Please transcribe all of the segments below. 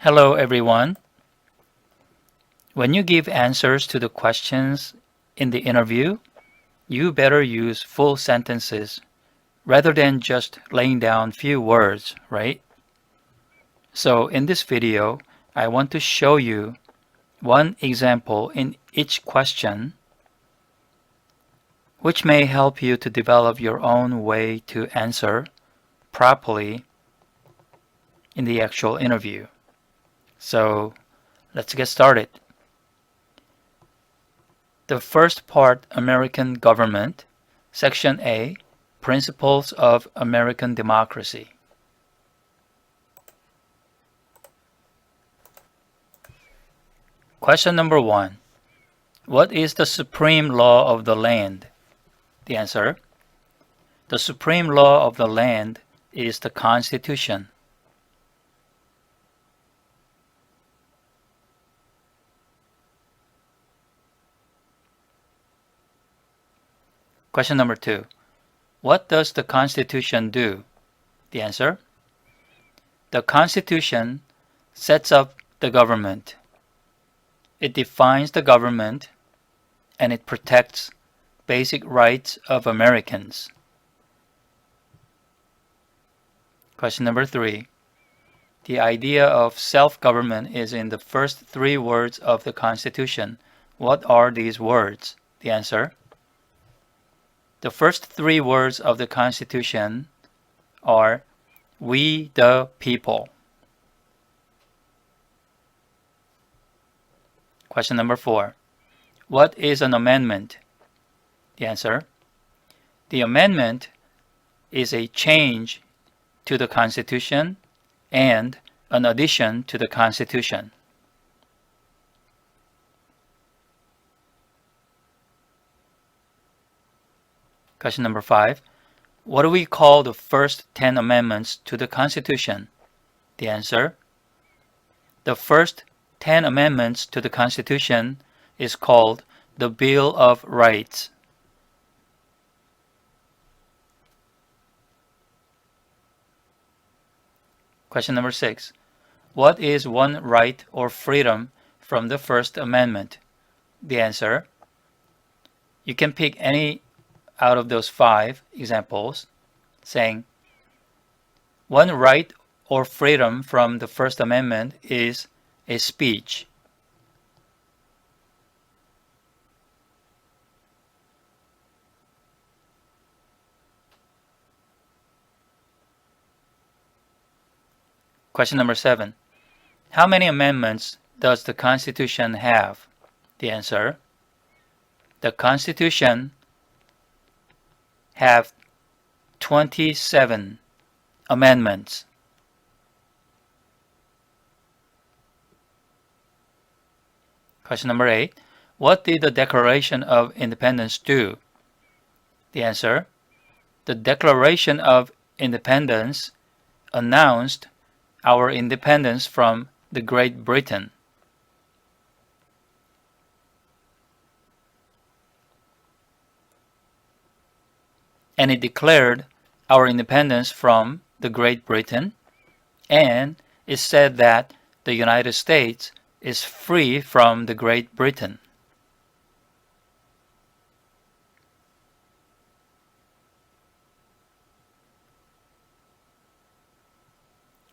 Hello everyone. When you give answers to the questions in the interview, you better use full sentences rather than just laying down few words, right? So in this video, I want to show you one example in each question, which may help you to develop your own way to answer properly in the actual interview. So let's get started. The first part, American government, Section A, Principles of American Democracy. Question number 1. What is the supreme law of the land? The answer: the supreme law of the land is the Constitution. Question number 2. What does the Constitution do? The answer: the Constitution sets up the government. It defines the government and it protects basic rights of Americans. Question number 3. The idea of self-government is in the first 3 words of the Constitution. What are these words? The answer: the first 3 words of the Constitution are "We the people." Question number 4. What is an amendment? The answer: the amendment is a change to the Constitution and an addition to the Constitution. Question number 5. What do we call the first 10 amendments to the Constitution? The answer: the first 10 amendments to the Constitution is called the Bill of Rights. Question number 6. What is one right or freedom from the First Amendment? The answer: you can pick any out of those 5 examples, saying one right or freedom from the First Amendment is a speech. Question number 7. How many amendments does the Constitution have? The answer: the Constitution have 27 amendments. Question number 8. What did the Declaration of Independence do? The answer: the Declaration of Independence announced our independence from the Great Britain. And it declared our independence from the Great Britain, and it said that the United States is free from the Great Britain.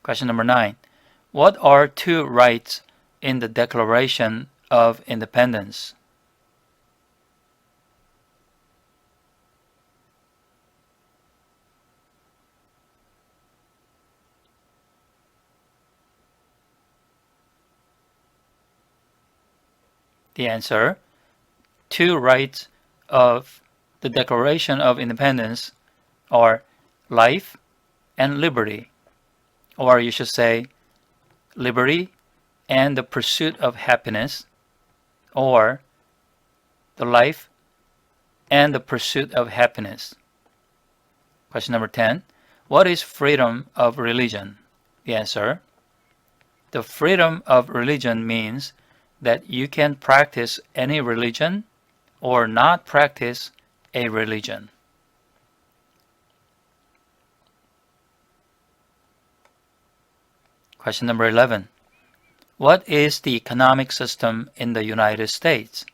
Question number 9. What are 2 rights in the Declaration of Independence? The answer: 2 rights of the Declaration of Independence are life and liberty. Or you should say liberty and the pursuit of happiness, or the life and the pursuit of happiness. Question number 10. What is freedom of religion? The answer: the freedom of religion means that you can practice any religion or not practice a religion. Question number 11. What is the economic system in the United States?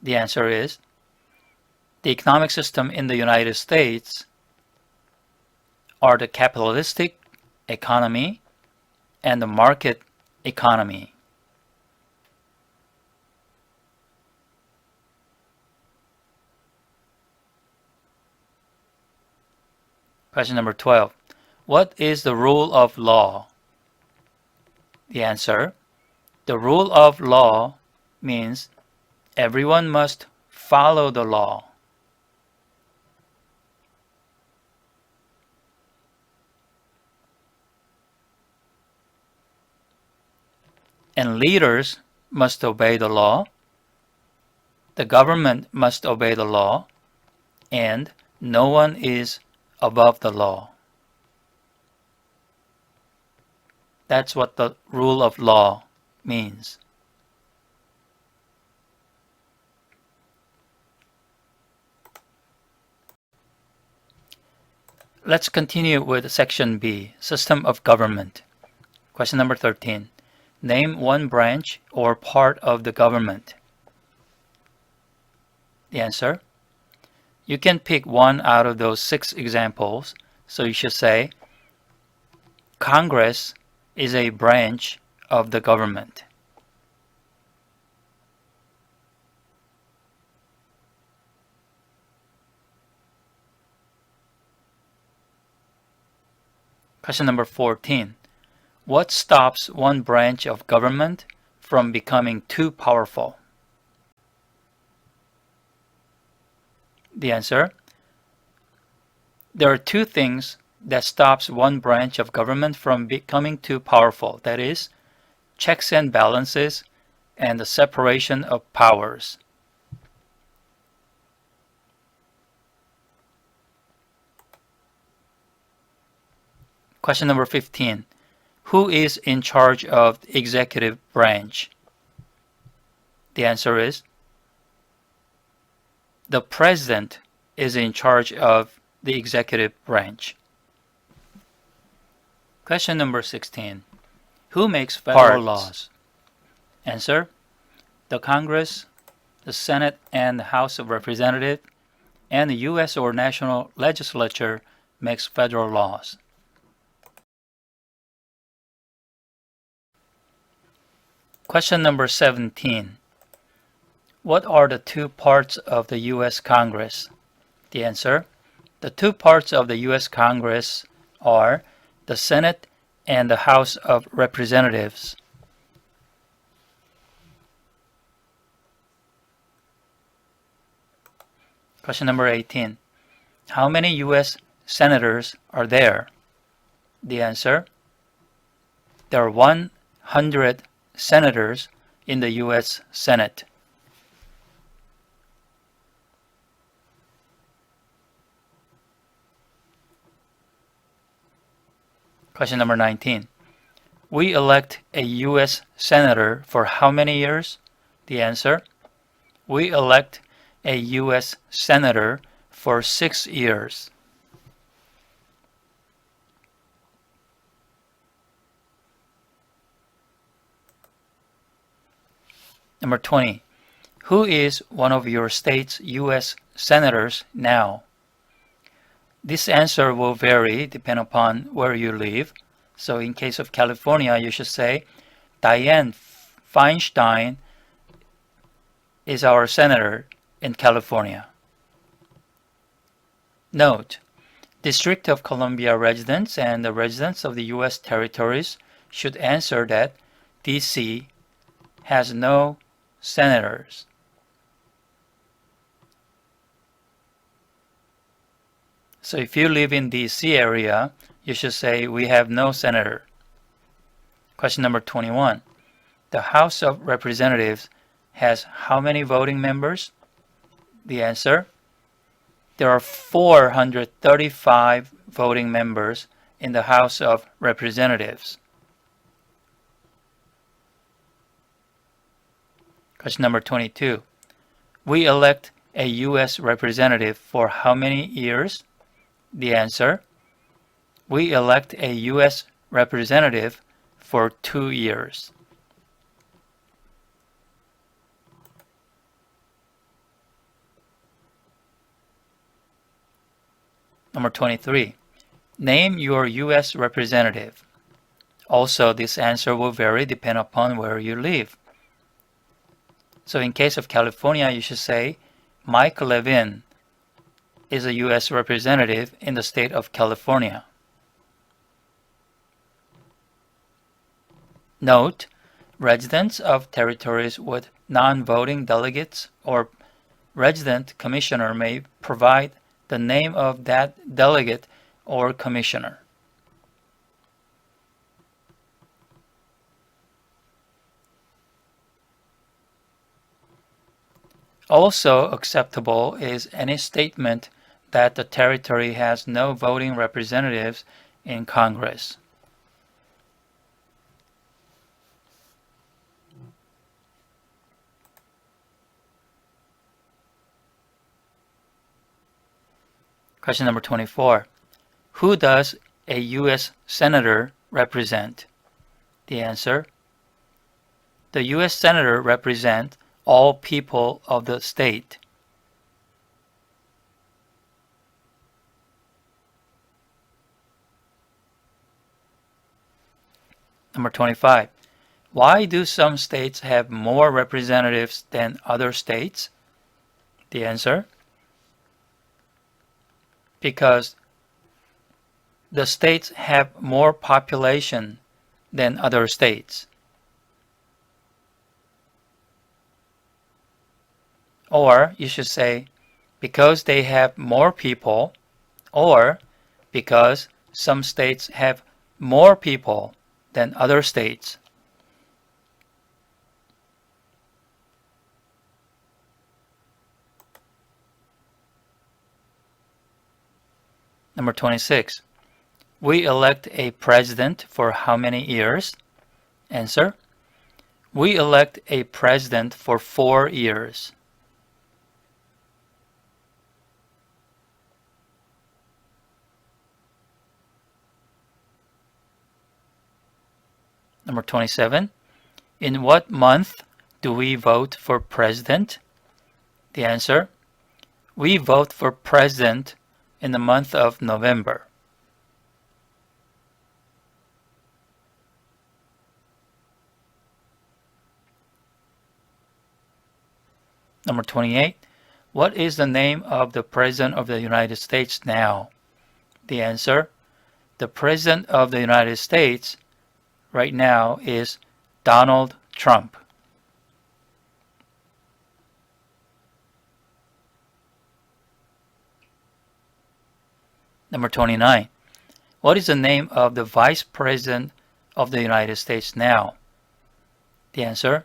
The answer is, the economic system in the United States are the capitalistic economy and the market economy. Question number 12. What is the rule of law? The answer, the rule of law means everyone must follow the law. And leaders must obey the law, the government must obey the law, and no one is above the law. That's what the rule of law means. Let's continue with section B, System of Government. Question number 13. Name one branch or part of the government. The answer, you can pick one out of those 6 examples, so you should say, Congress is a branch of the government. Question number 14. What stops one branch of government from becoming too powerful? The answer, there are 2 things that stops one branch of government from becoming too powerful. That is, checks and balances and the separation of powers. Question number 15. Who is in charge of the executive branch? The answer is, the president is in charge of the executive branch. Question number 16. Who makes federal laws? Answer, the Congress, the Senate and the House of Representatives, and the U.S. or national legislature makes federal laws. Question number 17. What are the 2 parts of the U.S. Congress? The answer, the 2 parts of the U.S. Congress are the Senate and the House of Representatives. Question number 18. How many U.S. senators are there? The answer, there are 100 senators in the U.S. Senate. Question number 19. We elect a U.S. senator for how many years? The answer, we elect a U.S. senator for 6 years. Number 20. Who is one of your state's U.S. senators now? This answer will vary depending upon where you live. So in case of California, you should say, Dianne Feinstein is our senator in California. Note, District of Columbia residents and the residents of the U.S. territories should answer that D.C. has no senators. So if you live in D.C. area, you should say we have no senator. Question number 21. The House of Representatives has how many voting members? The answer, there are 435 voting members in the House of Representatives. Question number 22. We elect a U.S. representative for how many years? The answer: we elect a U.S. representative for 2 years. Number 23. Name your U.S. representative. Also, this answer will vary depending upon where you live. So in case of California, you should say, Mike Levin is a U.S. representative in the state of California. Note, residents of territories with non-voting delegates or resident commissioner may provide the name of that delegate or commissioner. Also acceptable is any statement that the territory has no voting representatives in Congress. Question number 24. Who does a U.S. Senator represent? The answer: the U.S. Senator represents all people of the state. Number 25. Why do some states have more representatives than other states? The answer: because the states have more population than other states. Or you should say, because they have more people, or because some states have more people than other states. Number 26. We elect a president for how many years? Answer: we elect a president for 4 years. Number 27. In what month do we vote for president? The answer: we vote for president in the month of November. Number 28. What is the name of the President of the United States now? The answer: the President of the United States right now is Donald Trump. Number 29. What is the name of the Vice President of the United States now? The answer: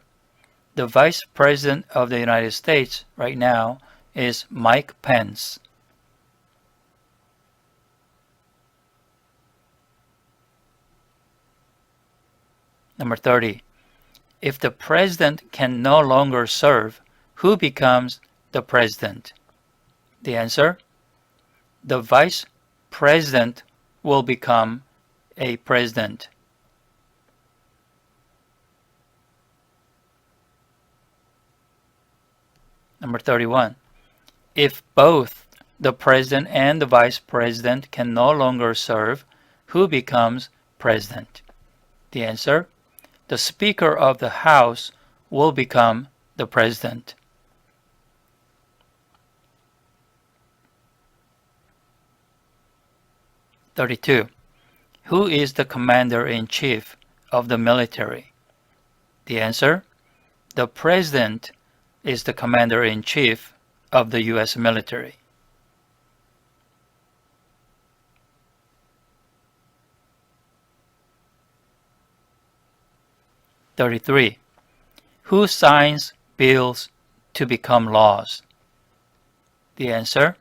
the Vice President of the United States right now is Mike Pence. Number 30. If the President can no longer serve, who becomes the President? The answer: the Vice President will become a President. Number 31. If both the President and the Vice President can no longer serve, who becomes President? The answer: the Speaker of the House will become the President. Number 32. Who is the Commander-in-Chief of the military? The answer: the President is the Commander-in-Chief of the U.S. military. Number 33. Who signs bills to become laws? The answer: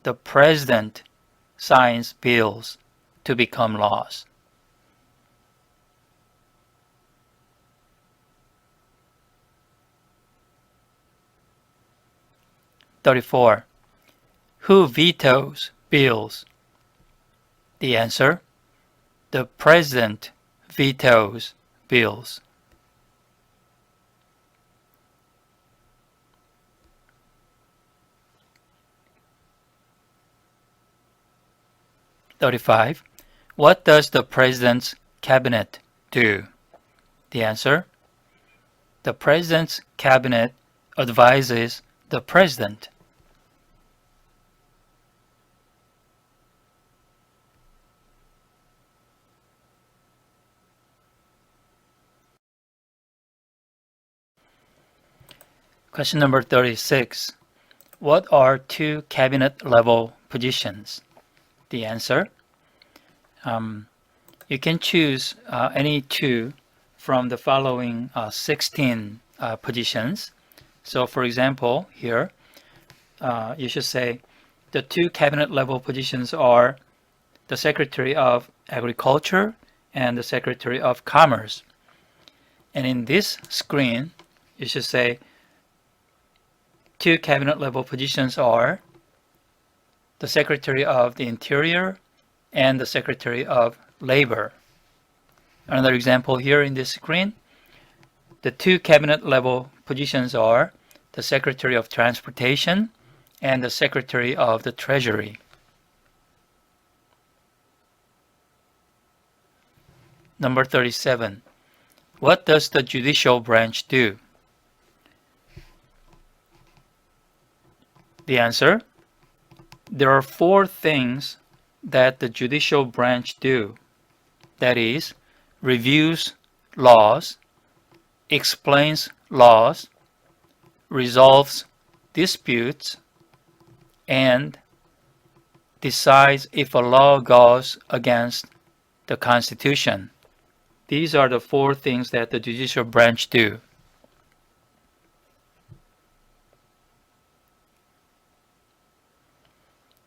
the President signs bills to become laws. Number 34. Who vetoes bills? The answer: the President vetoes bills. (35) What does the President's Cabinet do? The answer: the President's Cabinet advises the President. Question number 36. What are two cabinet-level positions? The answer: you can choose any two from the following 16 positions. So for example, here, you should say the two cabinet-level positions are the Secretary of Agriculture and the Secretary of Commerce. And in this screen, you should say two cabinet-level positions are the Secretary of the Interior and the Secretary of Labor. Another example here in this screen, the two cabinet-level positions are the Secretary of Transportation and the Secretary of the Treasury. Number 37. What does the judicial branch do? The answer: there are four things that the judicial branch do. That is, reviews laws, explains laws, resolves disputes, and decides if a law goes against the Constitution. These are the four things that the judicial branch do.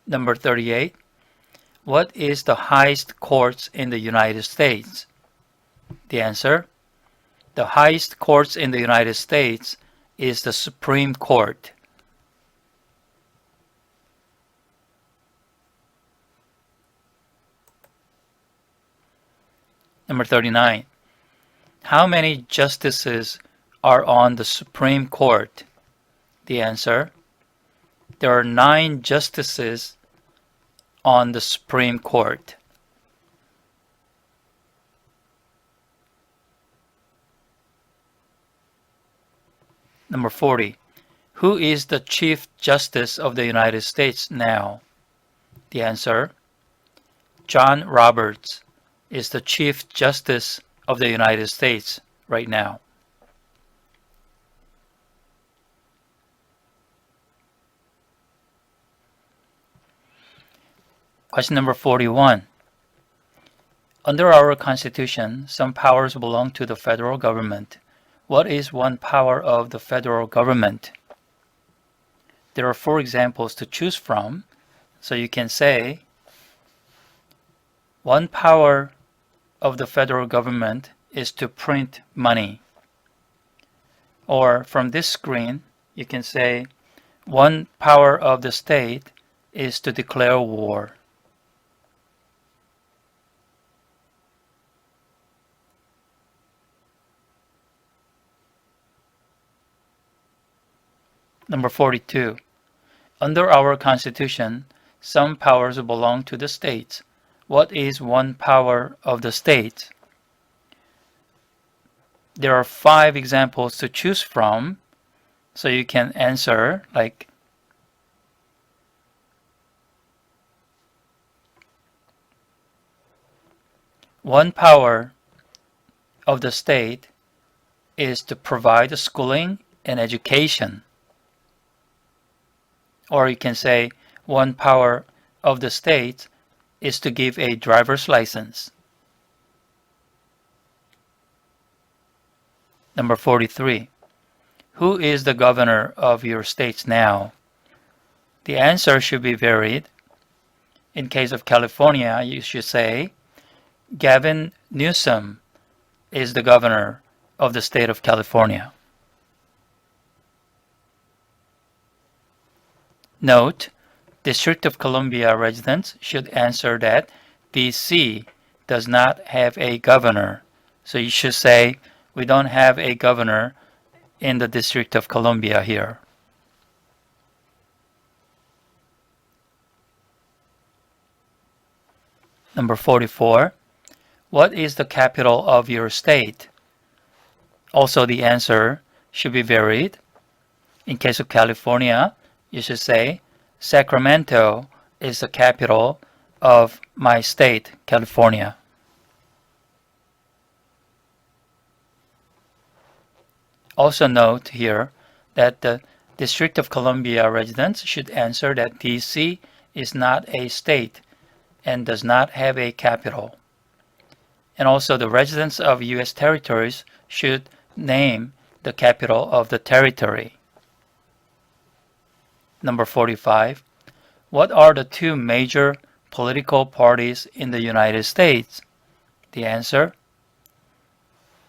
Number 38. What is the highest court in the United States? The answer: the highest court in the United States is the Supreme Court. Number 39. How many justices are on the Supreme Court? The answer: there are 9 justices on the Supreme Court. Number 40. Who is the Chief Justice of the United States now? The answer: John Roberts is the Chief Justice of the United States right now. Question number 41. Under our Constitution, some powers belong to the federal government. What is one power of the federal government? There are 4 examples to choose from, so you can say one power of the federal government is to print money. Or from this screen, you can say one power of the state is to declare war. Number 42. Under our Constitution, some powers belong to the states. What is one power of the states? There are 5 examples to choose from, so you can answer like one power of the state is to provide schooling and education. Or you can say one power of the state is to give a driver's license. Number 43. Who is the governor of your states now? The answer should be varied. In case of California, you should say Gavin Newsom is the governor of the state of California. Note, District of Columbia residents should answer that DC does not have a governor. So you should say, we don't have a governor in the District of Columbia here. Number 44. What is the capital of your state? Also, the answer should be varied. In case of California, you should say, Sacramento is the capital of my state, California. Also note here that the District of Columbia residents should answer that DC is not a state and does not have a capital. And also the residents of U.S. territories should name the capital of the territory. Number 45. What are the two major political parties in the United States? The answer: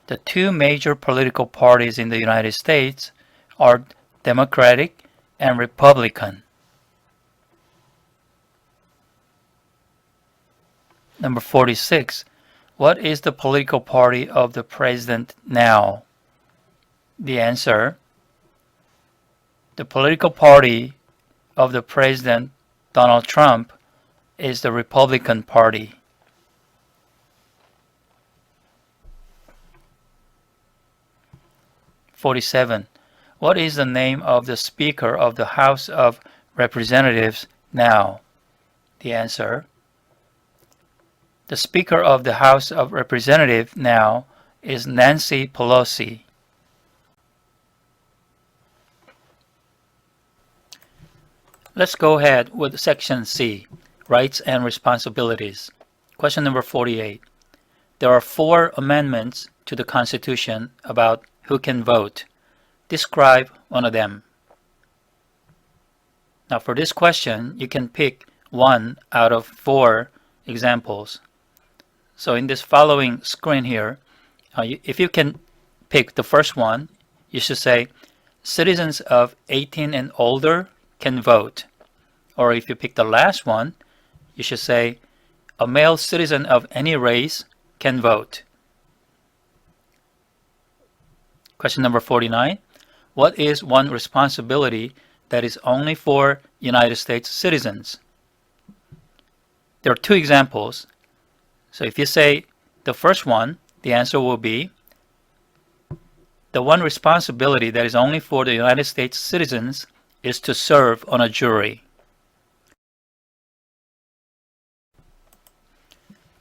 the two major political parties in the United States are Democratic and Republican. Number 46. What is the political party of the president now? The answer: the political party of the President Donald Trump is the Republican Party. (47) What is the name of the Speaker of the House of Representatives now? The answer: the Speaker of the House of Representatives now is Nancy Pelosi. Let's go ahead with Section C, Rights and Responsibilities. Question number 48. There are 4 amendments to the Constitution about who can vote. Describe one of them. Now for this question, you can pick 1 out of 4 examples. So in this following screen here, if you can pick the first one, you should say, citizens of 18 and older can vote. Or if you pick the last one, you should say, a male citizen of any race can vote. Question number 49. What is one responsibility that is only for United States citizens? There are 2 examples. So if you say the first one, the answer will be, the one responsibility that is only for the United States citizens is to serve on a jury.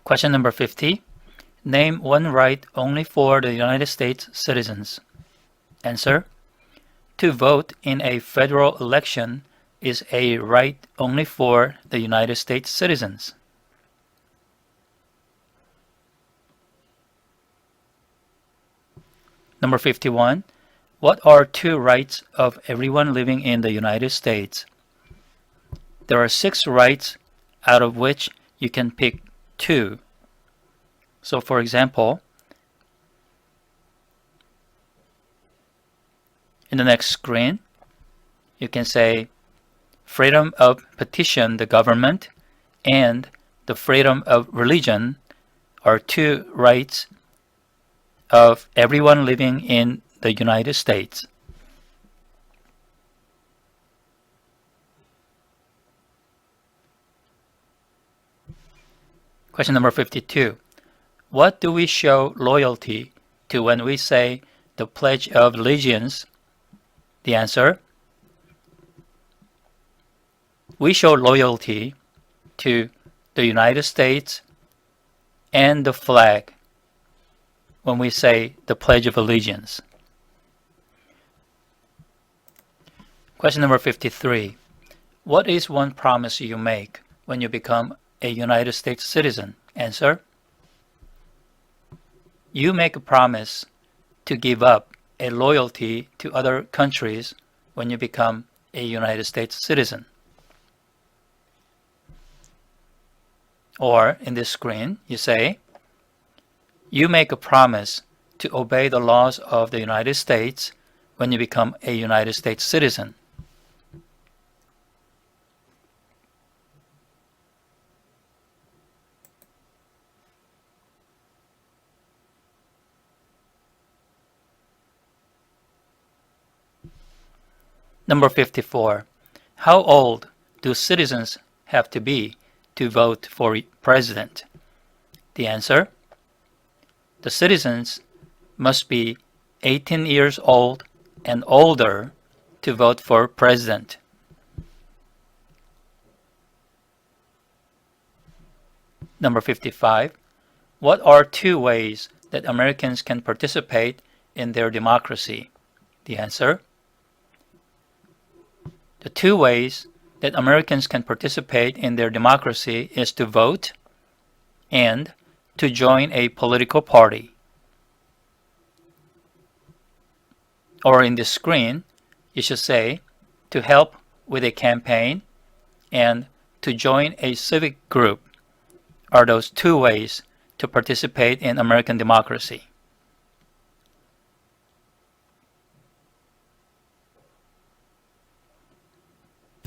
Question number 50. Name one right only for the United States citizens. Answer: to vote in a federal election is a right only for the United States citizens. Number 51. What are 2 rights of everyone living in the United States? There are 6 rights, out of which you can pick 2. So for example, in the next screen, you can say freedom of petition the government and the freedom of religion are 2 rights of everyone living in the United States. Question number 52. What do we show loyalty to when we say the Pledge of Allegiance? The answer: we show loyalty to the United States and the flag when we say the Pledge of Allegiance. Question number 53. What is one promise you make when you become a United States citizen? Answer: you make a promise to give up a loyalty to other countries when you become a United States citizen. Or in this screen, you say, you make a promise to obey the laws of the United States when you become a United States citizen. Number 54. How old do citizens have to be to vote for president? The answer: the citizens must be 18 years old and older to vote for president. Number 55. What are two ways that Americans can participate in their democracy? The answer: the two ways that Americans can participate in their democracy is to vote and to join a political party. Or in the screen, you should say to help with a campaign and to join a civic group are those two ways to participate in American democracy.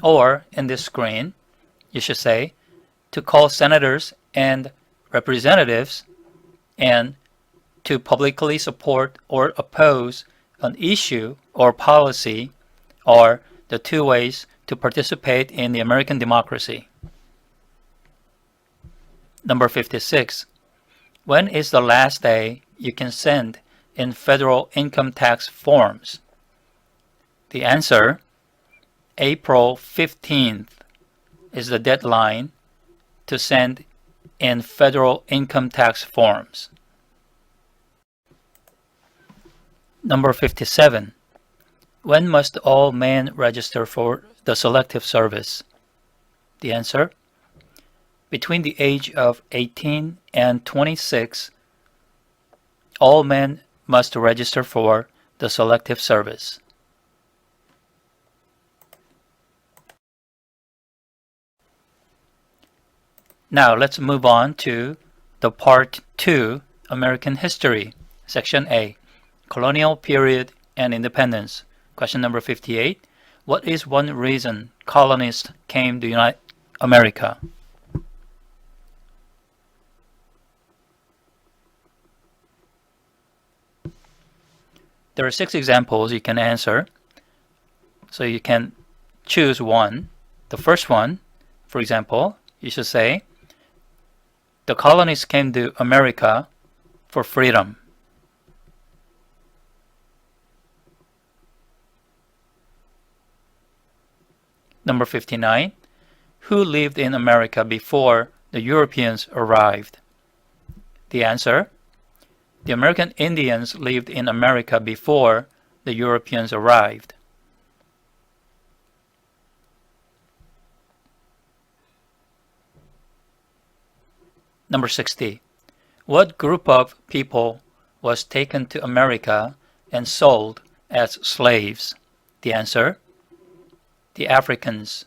Or in this screen, you should say to call senators and representatives and to publicly support or oppose an issue or policy are the two ways to participate in the American democracy. Number 56. When is the last day you can send in federal income tax forms? The answer: April 15th is the deadline to send in federal income tax forms. Number 57. When must all men register for the Selective Service? The answer: between the age of 18 and 26, all men must register for the Selective Service. Now let's move on to the Part 2, American History, Section A, Colonial Period and Independence. Question number 58. What is one reason colonists came to unite America? There are 6 examples you can answer, so you can choose one. The first one, for example, you should say, the colonists came to America for freedom. Number 59. Who lived in America before the Europeans arrived? The answer: the American Indians lived in America before the Europeans arrived. Number 60. What group of people was taken to America and sold as slaves? The answer: the Africans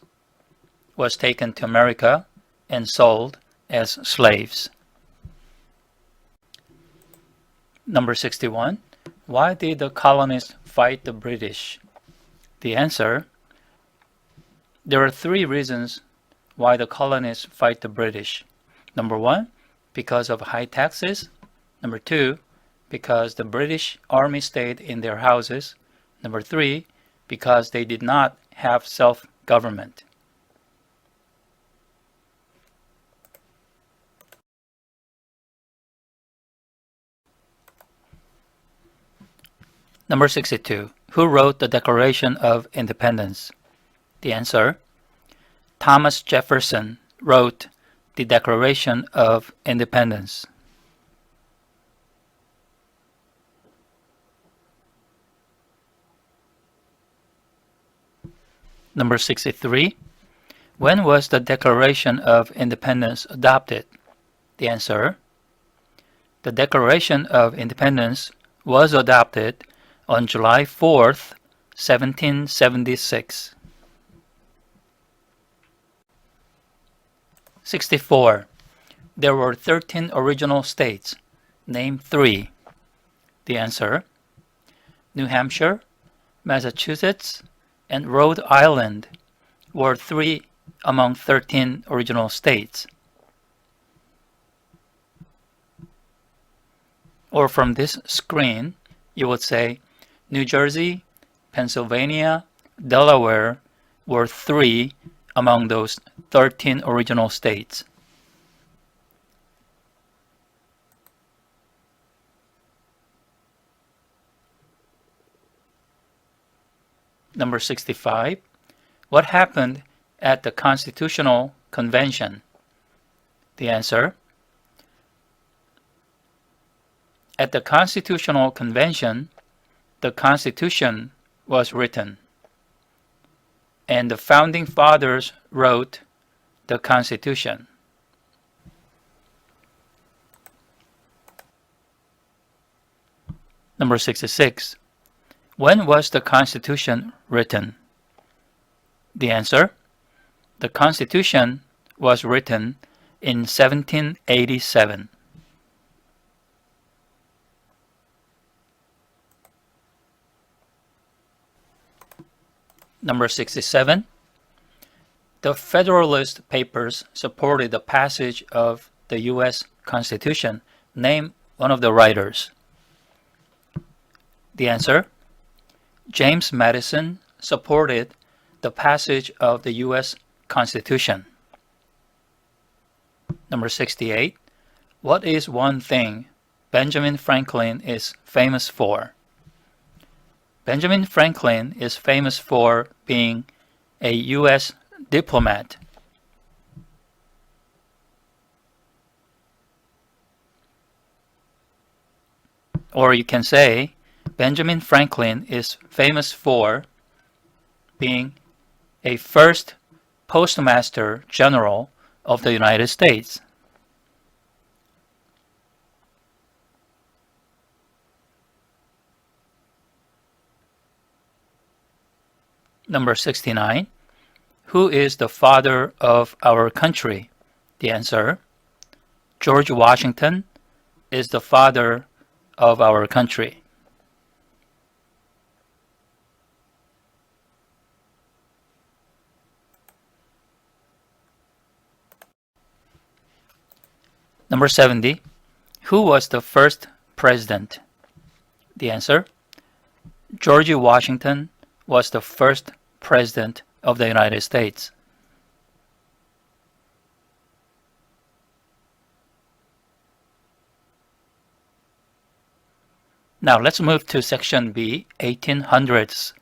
was taken to America and sold as slaves. Number 61. Why did the colonists fight the British? The answer: there are 3 reasons why the colonists fight the British. Number 1, because of high taxes. Number 2, because the British army stayed in their houses. Number 3, because they did not have self-government. Number 62. Who wrote the Declaration of Independence? The answer: Thomas Jefferson wrote the Declaration of Independence. Number 63. When was the Declaration of Independence adopted? The answer: the Declaration of Independence was adopted on July 4th, 1776. 64. There were 13 original states. Name 3. The answer: New Hampshire, Massachusetts, and Rhode Island were 3 among 13 original states. Or from this screen, you would say New Jersey, Pennsylvania, Delaware were 3 among those 13 original states. Number 65. What happened at the Constitutional Convention? The answer: at the Constitutional Convention, the Constitution was written, and the Founding Fathers wrote the Constitution. Number 66. When was the Constitution written? The answer: the Constitution was written in 1787. Number 67. The Federalist Papers supported the passage of the U.S. Constitution. Name one of the writers. The answer: James Madison supported the passage of the U.S. Constitution. Number 68. What is one thing Benjamin Franklin is famous for? Benjamin Franklin is famous for being a U.S. diplomat. Or you can say, Benjamin Franklin is famous for being a first Postmaster General of the United States. Number 69. Who is the father of our country? The answer: George Washington is the father of our country. Number 70. Who was the first president? The answer: George Washington was the first president of the United States. Now let's move to section B, 1800s.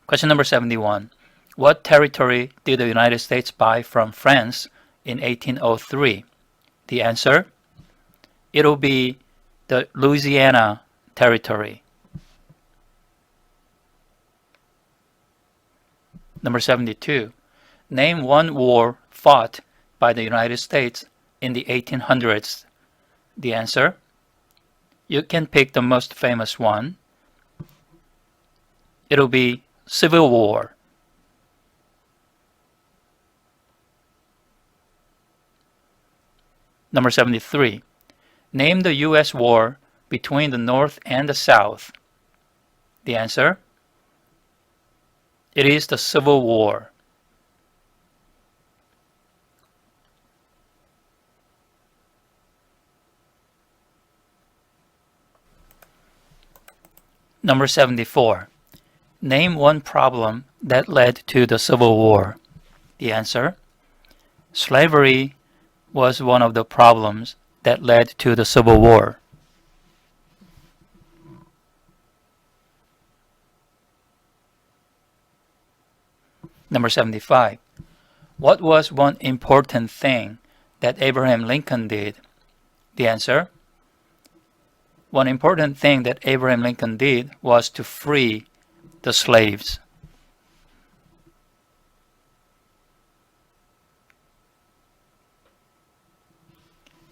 Question number 71. What territory did the United States buy from France in 1803? The answer: it'll be the Louisiana Territory. Number 72. Name one war fought by the United States in the 1800s. The answer: you can pick the most famous one. It'll be Civil War. Number 73. Name the U.S. war between the North and the South. The answer: it is the Civil War. Number 74. Name one problem that led to the Civil War. The answer: slavery was one of the problems that led to the Civil War. Number 75. What was one important thing that Abraham Lincoln did? The answer: one important thing that Abraham Lincoln did was to free the slaves.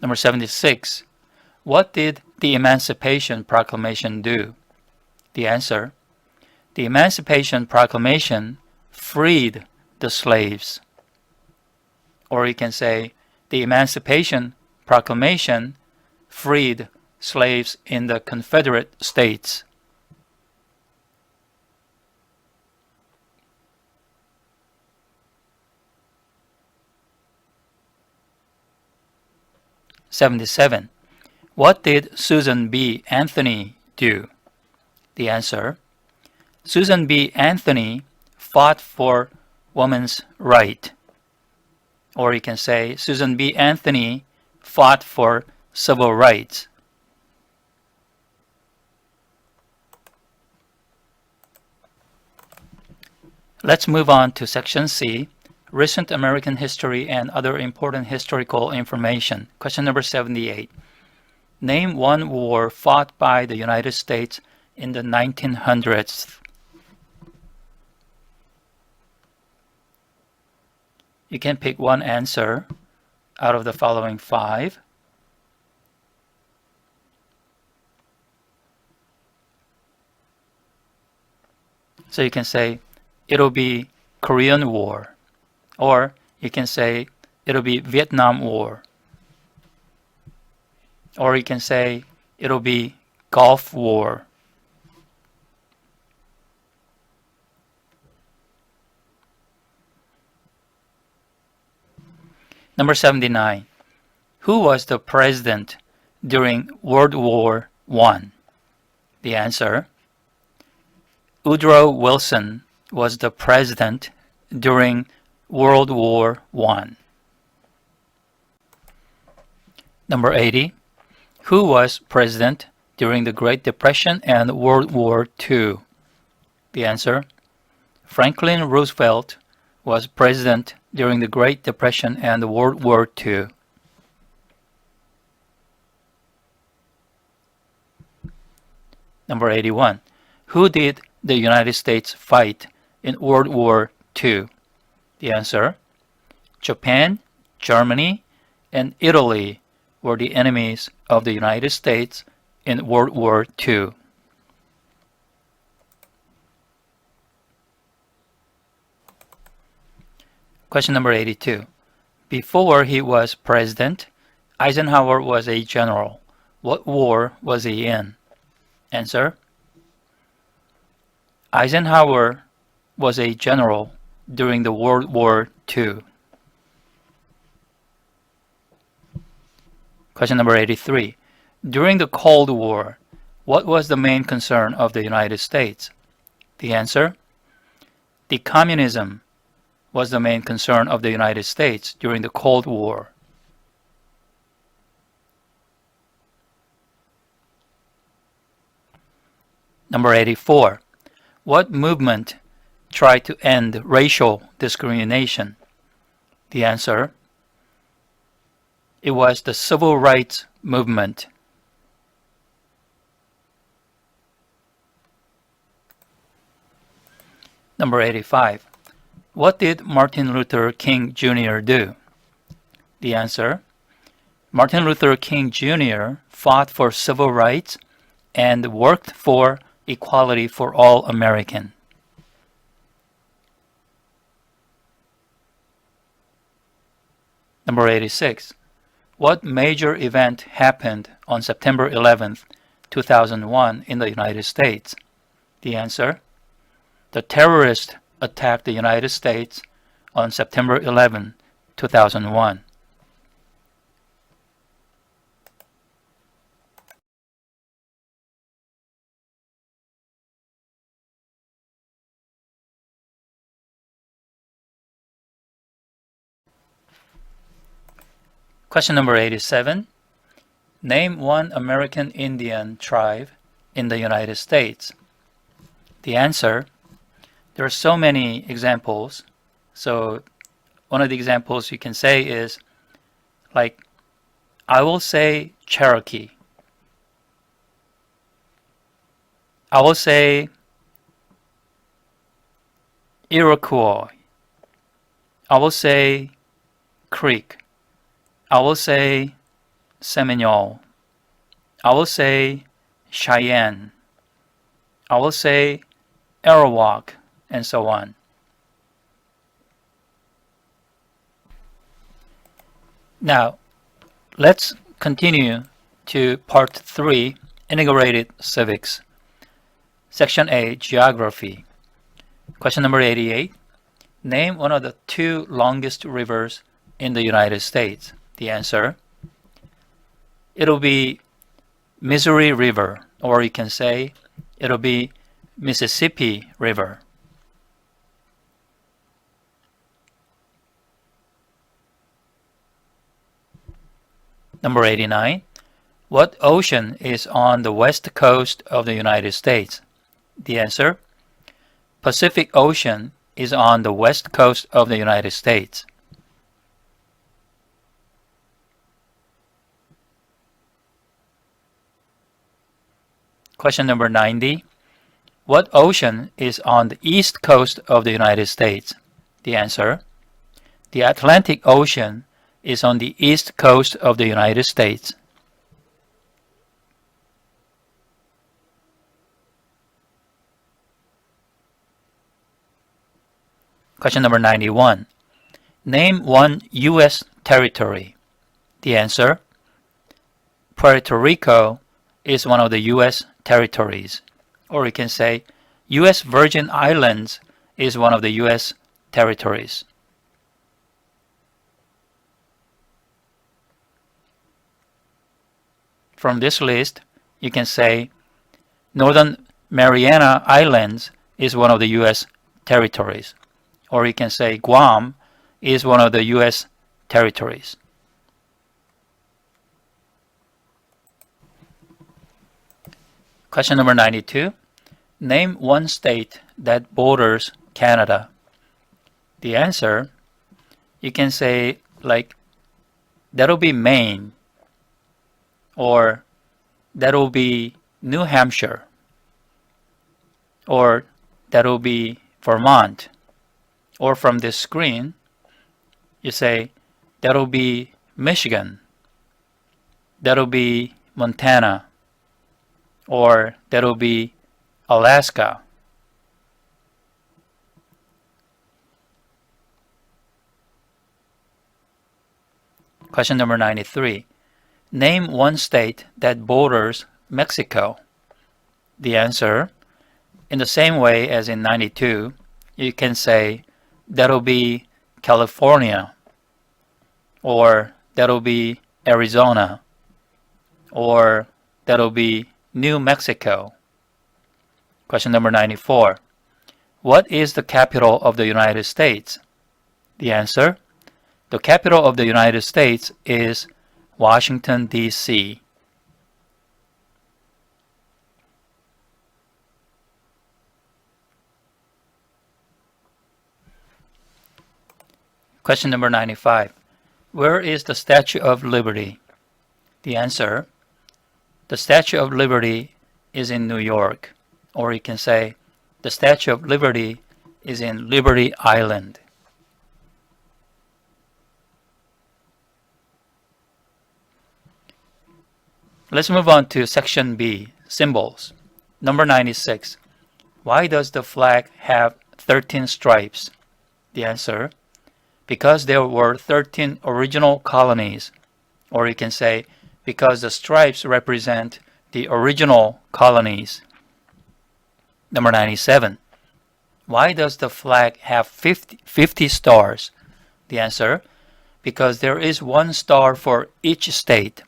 Number 76. What did the Emancipation Proclamation do? The answer: the Emancipation Proclamation freed the slaves. Or you can say, the Emancipation Proclamation freed slaves in the Confederate States. '77. What did Susan B. Anthony do? The answer: Susan B. Anthony fought for women's right. Or you can say Susan B. Anthony fought for civil rights. Let's move on to section C, recent American history and other important historical information. Question number 78. Name one war fought by the United States in the 1900s. You can pick one answer out of the following 5. So you can say it'll be Korean War, or you can say it'll be Vietnam War, or you can say it'll be Gulf War. Number 79. Who was the president during World War I? The answer: Woodrow Wilson was the president during World War I. Number 80. Who was president during the Great Depression and World War II? The answer: Franklin Roosevelt was president during the Great Depression and World War II. Number 81. Who did the United States fight in World War II? The answer: Japan, Germany, and Italy were the enemies of the United States in World War II. Question number 82. Before he was president, Eisenhower was a general. What war was he in? Answer: Eisenhower was a general during the World War II. Question number 83. During the Cold War, what was the main concern of the United States? The answer: Decommunism was the main concern of the United States during the Cold War. Number 84. What movement tried to end racial discrimination? The answer: it was the Civil Rights Movement. Number 85. What did Martin Luther King Jr. do? The answer: Martin Luther King Jr. fought for civil rights and worked for equality for all Americans. Number 86. What major event happened on September 11th, 2001 in the United States? The answer: the terrorists attacked the United States on September 11, 2001. Question number 87. Name one American Indian tribe in the United States. The answer: there are so many examples. So one of the examples you can say is, like, I will say Cherokee. I will say Iroquois. I will say Creek. I will say Seminole. I will say Cheyenne. I will say Arawak, and so on. Now, let's continue to Part 3, Integrated Civics. Section A, Geography. Question number 88. Name one of the 2 longest rivers in the United States. The answer: it'll be Missouri River, or you can say it'll be Mississippi River. Number 89. What ocean is on the west coast of the United States? The answer: Pacific Ocean is on the west coast of the United States. Question number 90. What ocean is on the east coast of the United States? The answer: The Atlantic Ocean is on the east coast of the United States. Question number 91. Name one U.S. territory. The answer: Puerto Rico is one of the U.S. territories. Or you can say U.S. Virgin Islands is one of the U.S. territories. From this list, you can say Northern Mariana Islands is one of the U.S. territories. Or you can say Guam is one of the U.S. territories. Question number 92. Name one state that borders Canada. The answer, you can say like, that'll be Maine, or that'll be New Hampshire, or that'll be Vermont. Or from this screen, you say that'll be Michigan, that'll be Montana, or that'll be Alaska. Question number 93. Name one state that borders Mexico. The answer, in the same way as in 92, you can say that'll be California, or that'll be Arizona, or that'll be New Mexico. Question number 94. What is the capital of the United States? The answer, the capital of the United States is Washington, D.C. Question number 95. Where is the Statue of Liberty? The answer, the Statue of Liberty is in New York. Or you can say the Statue of Liberty is in Liberty Island. Let's move on to section B, symbols. Number 96. Why does the flag have 13 stripes? The answer, because there were 13 original colonies. Or you can say because the stripes represent the original colonies. Number 97. Why does the flag have 50 stars? The answer, because there is one star for each state.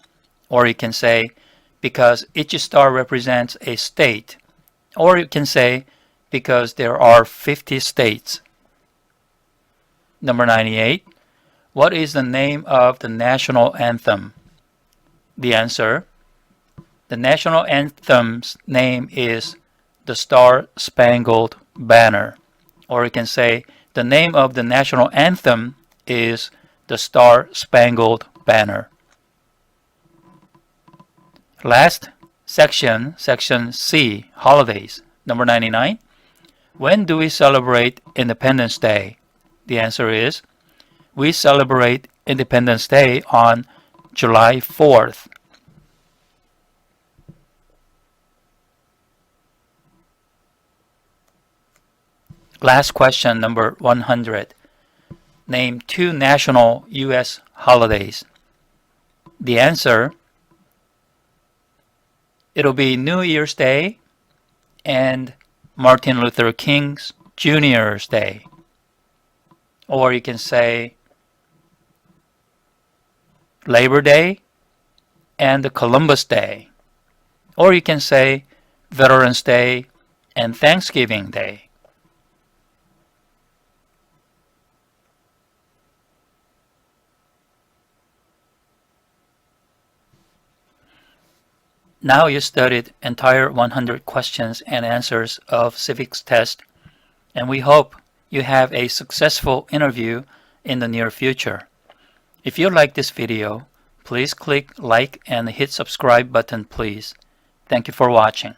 Or you can say because each star represents a state. Or you can say because there are 50 states. Number 98. What is the name of the national anthem? The answer, the national anthem's name is the Star-Spangled Banner. Or you can say the name of the national anthem is the Star-Spangled Banner. Last section, section C, holidays. Number 99. When do we celebrate Independence Day? The answer is, we celebrate Independence Day on July 4th. Last question, number 100. Name two national U.S. holidays. The answer, it'll be New Year's Day and Martin Luther King's Jr.'s Day. Or you can say Labor Day and the Columbus Day. Or you can say Veterans Day and Thanksgiving Day. Now you studied entire 100 questions and answers of Civics Test, and we hope you have a successful interview in the near future. If you like this video, please click like and hit subscribe button please. Thank you for watching.